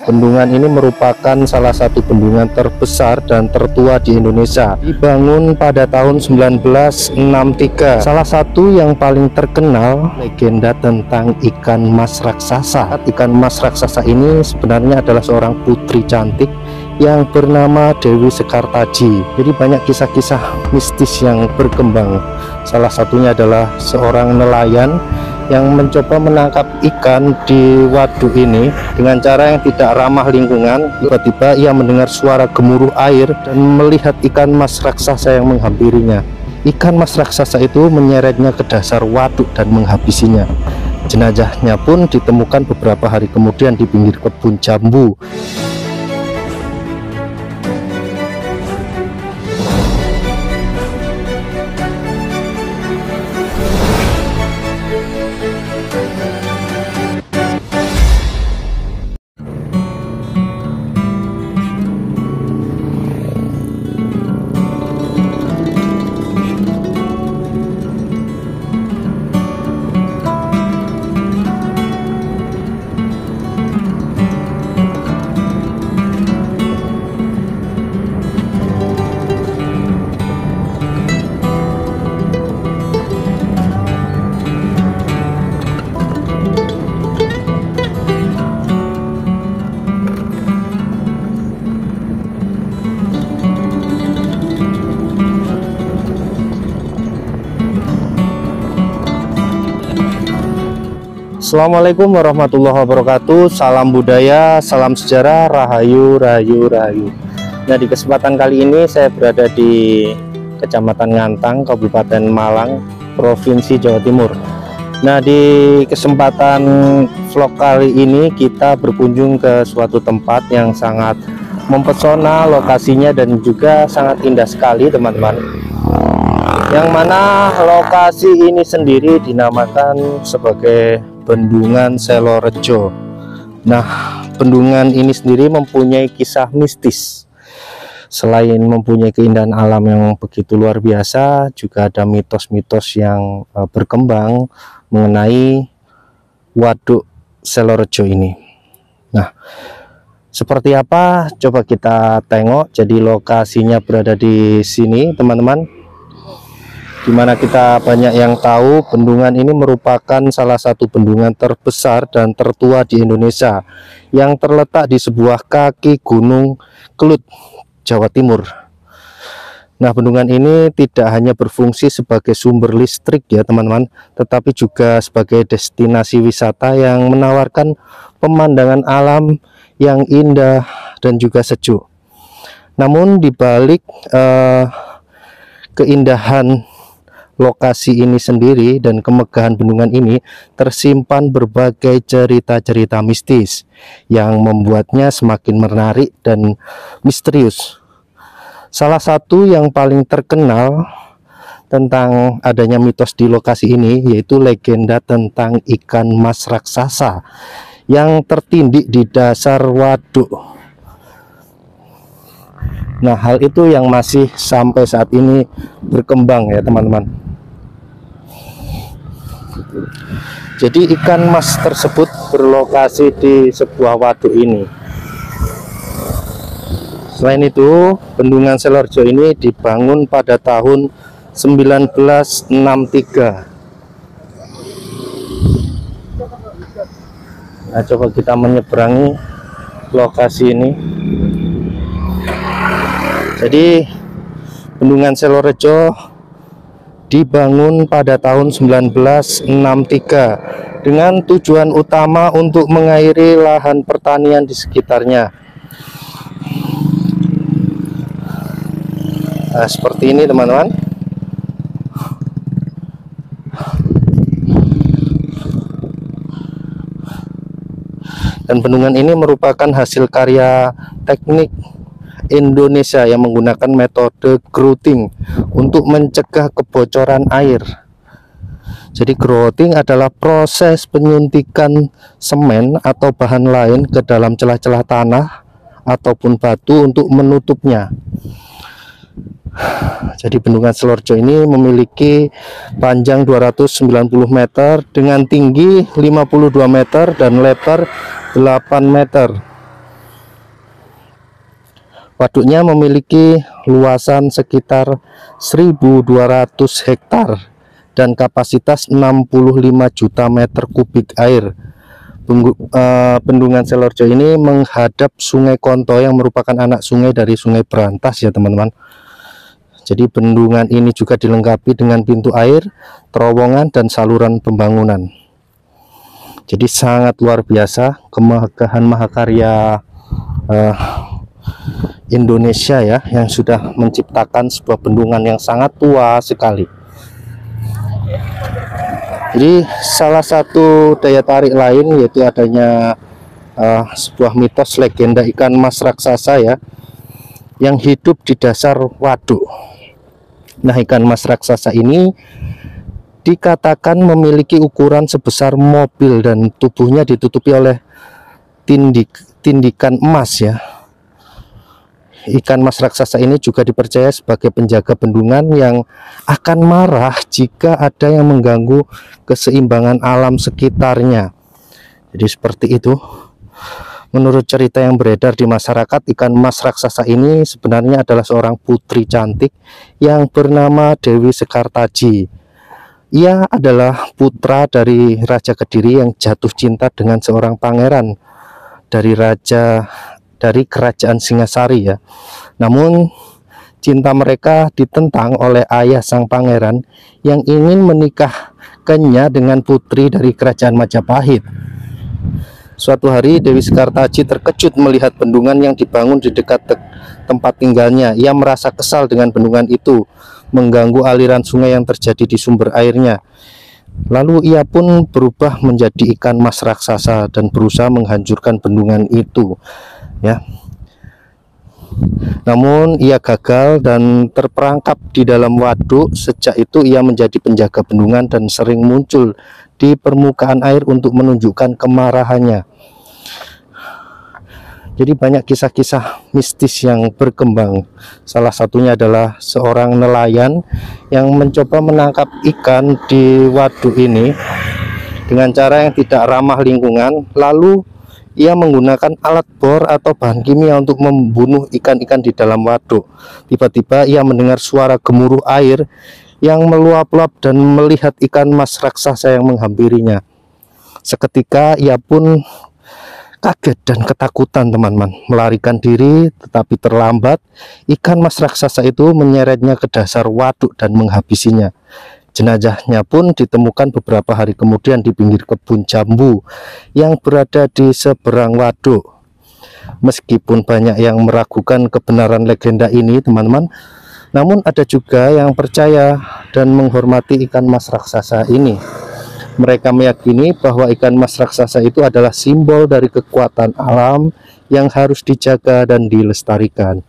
bendungan ini merupakan salah satu bendungan terbesar dan tertua di Indonesia. Dibangun pada tahun 1963. Salah satu yang paling terkenal legenda tentang ikan mas raksasa. Ikan mas raksasa ini sebenarnya adalah seorang putri cantik yang bernama Dewi Sekartaji. Jadi banyak kisah-kisah mistis yang berkembang. Salah satunya adalah seorang nelayan yang mencoba menangkap ikan di waduk ini dengan cara yang tidak ramah lingkungan. Tiba-tiba ia mendengar suara gemuruh air dan melihat ikan mas raksasa yang menghampirinya. Ikan mas raksasa itu menyeretnya ke dasar waduk dan menghabisinya. Jenazahnya pun ditemukan beberapa hari kemudian di pinggir kebun jambu. Assalamualaikum warahmatullahi wabarakatuh. Salam budaya, salam sejarah, rahayu, rahayu, rahayu. Nah, di kesempatan kali ini saya berada di Kecamatan Ngantang, Kabupaten Malang, Provinsi Jawa Timur. Nah, di kesempatan vlog kali ini kita berkunjung ke suatu tempat yang sangat mempesona, lokasinya dan juga sangat indah sekali, teman-teman. Yang mana lokasi ini sendiri dinamakan sebagai Bendungan Selorejo. Nah, bendungan ini sendiri mempunyai kisah mistis. Selain mempunyai keindahan alam yang begitu luar biasa, juga ada mitos-mitos yang berkembang mengenai Waduk Selorejo ini. Nah, seperti apa? Coba kita tengok. Jadi lokasinya berada di sini, teman-teman. Dimana kita banyak yang tahu bendungan ini merupakan salah satu bendungan terbesar dan tertua di Indonesia yang terletak di sebuah kaki gunung Kelut, Jawa Timur. Nah, bendungan ini tidak hanya berfungsi sebagai sumber listrik ya teman-teman, tetapi juga sebagai destinasi wisata yang menawarkan pemandangan alam yang indah dan juga sejuk. Namun di balik keindahan lokasi ini sendiri dan kemegahan bendungan ini tersimpan berbagai cerita-cerita mistis yang membuatnya semakin menarik dan misterius. Salah satu yang paling terkenal tentang adanya mitos di lokasi ini yaitu legenda tentang ikan mas raksasa yang tertindik di dasar waduk. Nah, hal itu yang masih sampai saat ini berkembang ya teman-teman. Jadi ikan mas tersebut berlokasi di sebuah waduk ini. Selain itu, Bendungan Selorejo ini dibangun pada tahun 1963. Nah, coba kita menyeberangi lokasi ini. Jadi Bendungan Selorejo dibangun pada tahun 1963 dengan tujuan utama untuk mengairi lahan pertanian di sekitarnya. Nah, seperti ini teman-teman. Dan bendungan ini merupakan hasil karya teknik Indonesia yang menggunakan metode grouting untuk mencegah kebocoran air. Jadi grouting adalah proses penyuntikan semen atau bahan lain ke dalam celah-celah tanah ataupun batu untuk menutupnya. Jadi Bendungan Selorejo ini memiliki panjang 290 meter dengan tinggi 52 meter dan lebar 8 meter. Waduknya memiliki luasan sekitar 1.200 hektar dan kapasitas 65 juta meter kubik air. Bendungan Selorjo ini menghadap Sungai Konto yang merupakan anak sungai dari Sungai Berantas ya teman-teman. Jadi bendungan ini juga dilengkapi dengan pintu air, terowongan, dan saluran pembangunan. Jadi sangat luar biasa kemegahan mahakarya Indonesia ya, yang sudah menciptakan sebuah bendungan yang sangat tua sekali. Jadi salah satu daya tarik lain yaitu adanya sebuah mitos legenda ikan mas raksasa ya, yang hidup di dasar waduk. Nah, ikan mas raksasa ini dikatakan memiliki ukuran sebesar mobil dan tubuhnya ditutupi oleh tindikan emas ya. Ikan mas raksasa ini juga dipercaya sebagai penjaga bendungan yang akan marah jika ada yang mengganggu keseimbangan alam sekitarnya. Jadi seperti itu. Menurut cerita yang beredar di masyarakat, ikan mas raksasa ini sebenarnya adalah seorang putri cantik yang bernama Dewi Sekartaji. Ia adalah putra dari Raja Kediri yang jatuh cinta dengan seorang pangeran dari kerajaan Singasari ya. Namun cinta mereka ditentang oleh ayah sang pangeran yang ingin menikahkannya dengan putri dari kerajaan Majapahit. Suatu hari Dewi Sekartaji terkejut melihat bendungan yang dibangun di dekat tempat tinggalnya. Ia merasa kesal dengan bendungan itu mengganggu aliran sungai yang terjadi di sumber airnya. Lalu ia pun berubah menjadi ikan mas raksasa dan berusaha menghancurkan bendungan itu ya. Namun ia gagal dan terperangkap di dalam waduk. Sejak itu ia menjadi penjaga bendungan dan sering muncul di permukaan air untuk menunjukkan kemarahannya. Jadi banyak kisah-kisah mistis yang berkembang. Salah satunya adalah seorang nelayan yang mencoba menangkap ikan di waduk ini dengan cara yang tidak ramah lingkungan. Lalu ia menggunakan alat bor atau bahan kimia untuk membunuh ikan-ikan di dalam waduk. Tiba-tiba ia mendengar suara gemuruh air yang meluap-luap dan melihat ikan mas raksasa yang menghampirinya. Seketika ia pun kaget dan ketakutan teman-teman, melarikan diri, tetapi terlambat. Ikan mas raksasa itu menyeretnya ke dasar waduk dan menghabisinya. Jenazahnya pun ditemukan beberapa hari kemudian di pinggir kebun jambu yang berada di seberang waduk. Meskipun banyak yang meragukan kebenaran legenda ini teman-teman, namun ada juga yang percaya dan menghormati ikan mas raksasa ini. Mereka meyakini bahwa ikan mas raksasa itu adalah simbol dari kekuatan alam yang harus dijaga dan dilestarikan.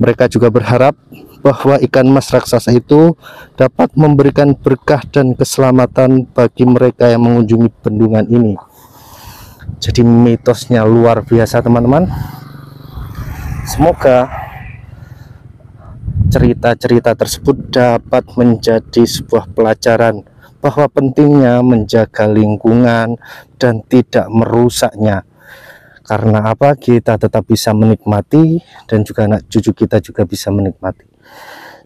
Mereka juga berharap bahwa ikan mas raksasa itu dapat memberikan berkah dan keselamatan bagi mereka yang mengunjungi bendungan ini. Jadi mitosnya luar biasa teman-teman. Semoga cerita-cerita tersebut dapat menjadi sebuah pelajaran bahwa pentingnya menjaga lingkungan dan tidak merusaknya. Karena apa? Kita tetap bisa menikmati dan juga anak cucu kita juga bisa menikmati.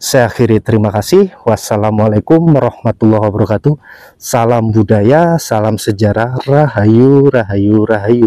Saya akhiri, terima kasih. Wassalamualaikum warahmatullahi wabarakatuh. Salam budaya, salam sejarah, rahayu, rahayu, rahayu.